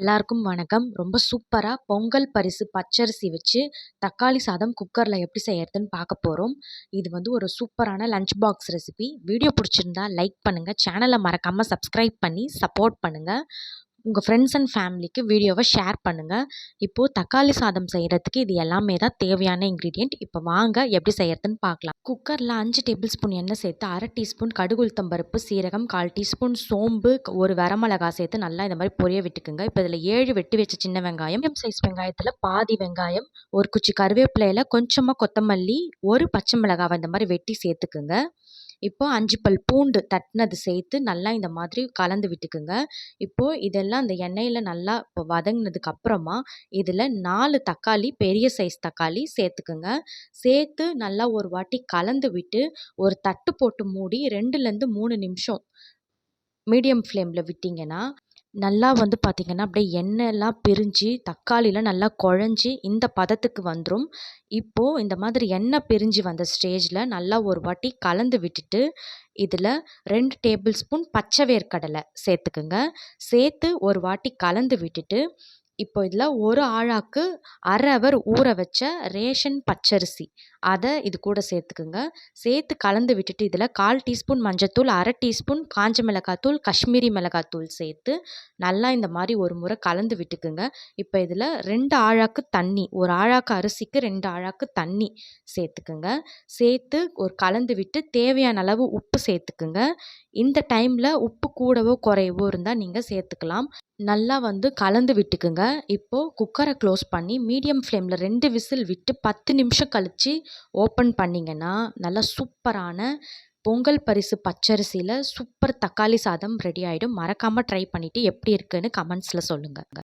எல்லாருக்கும் வணக்கம். ரொம்ப சூப்பரா பொங்கல் பரிசு பச்சரிசி வச்சு தக்காளி சாதம் குக்கர்ல எப்படி செய்யறதுன்னு பார்க்க போறோம். இது வந்து ஒரு சூப்பரான லஞ்ச் பாக்ஸ் ரெசிபி. வீடியோ பிடிச்சிருந்தா லைக் பண்ணுங்க. சேனலை மறக்காம சப்ஸ்கிரைப் பண்ணி சப்போர்ட் பண்ணுங்க. உங்க ஃப்ரெண்ட்ஸ் அண்ட் ஃபேமிலிக்கு வீடியோவை ஷேர் பண்ணுங்க. இப்போ தக்காளி சாதம் செய்யறதுக்கு இது எல்லாமே தான் தேவையான இன்கிரீடியன்ட். இப்போ வாங்க எப்படி செய்யறதுன்னு பார்க்கலாம். குக்கரில் 5 டேபிள் ஸ்பூன் எண்ணெய் சேர்த்து 1/2 டீஸ்பூன் கடுகு உளுத்தம் பருப்பு சீரகம் 1/4 டீஸ்பூன் சோம்பு ஒரு வரமிளகாய் சேர்த்து நல்லா இந்த மாதிரி பொரிய விட்டுக்குங்க. இப்போ இதில் 7 வெட்டி வச்ச சின்ன வெங்காயம், மீடியம் சைஸ் வெங்காயத்தில் பாதி வெங்காயம், ஒரு குச்சி கருவேப்பிலையில் கொஞ்சமாக கொத்தமல்லி, ஒரு பச்சை மிளகாவை இந்த மாதிரி வெட்டி சேர்த்துக்குங்க. இப்போ 5 பல் பூண்டு தட்டினது சேர்த்து நல்லா இந்த மாதிரி கலந்து விட்டுக்குங்க. இப்போது இதெல்லாம் அந்த எண்ணெயில் நல்லா இப்போ வதங்கினதுக்கு அப்புறமா இதில் 4 தக்காளி பெரிய சைஸ் தக்காளி சேர்த்துக்குங்க. சேர்த்து நல்லா ஒரு வாட்டி கலந்து விட்டு ஒரு தட்டு போட்டு மூடி 2லேருந்து 3 நிமிஷம் மீடியம் ஃப்ளேமில் விட்டிங்கன்னா நல்லா வந்து பார்த்திங்கன்னா அப்படியே எண்ணெயெல்லாம் பிரிஞ்சு தக்காளிலாம் நல்லா குழஞ்சி இந்த பதத்துக்கு வந்துடும். இப்போது இந்த மாதிரி எண்ணெய் பிரிஞ்சு வந்த ஸ்டேஜில் நல்லா ஒரு வாட்டி கலந்து விட்டுட்டு இதில் 2 டேபிள் ஸ்பூன் பச்சை வேர்க்கடலை சேர்த்துக்குங்க. சேர்த்து ஒரு வாட்டி கலந்து விட்டுட்டு இப்போ இதில் ஒரு ஆழாக்கு 1/2 ஹவர் ஊற வச்ச ரேஷன் பச்சரிசி அதை இது கூட சேர்த்துக்குங்க. சேர்த்து கலந்து விட்டுட்டு இதில் 1/4 டீஸ்பூன் மஞ்சத்தூள், 1/2 டீஸ்பூன் காஞ்ச மிளகாத்தூள், காஷ்மீரி மிளகாத்தூள் சேர்த்து நல்லா இந்த மாதிரி ஒரு முறை கலந்து விட்டுக்குங்க. இப்போ இதில் 2 ஆழாக்கு தண்ணி, ஒரு ஆழாக்கு அரிசிக்கு 2 ஆழாக்கு தண்ணி சேர்த்துக்குங்க. சேர்த்து ஒரு கலந்து விட்டு தேவையான அளவு உப்பு சேர்த்துக்குங்க. இந்த டைமில் உப்பு கூடவோ குறையவோ இருந்தால் நீங்கள் சேர்த்துக்கலாம். நல்லா வந்து கலந்து விட்டுக்குங்க. இப்போது குக்கரை க்ளோஸ் பண்ணி மீடியம் ஃப்ளேமில் 2 விசில் விட்டு 10 நிமிஷம் கழித்து ஓப்பன் பண்ணிங்கன்னா நல்லா சூப்பரான பொங்கல் பரிசு பச்சரிசியில் சூப்பர் தக்காளி சாதம் ரெடி ஆகிடும். மறக்காமல் ட்ரை பண்ணிவிட்டு எப்படி இருக்குன்னு கமெண்ட்ஸில் சொல்லுங்கள்.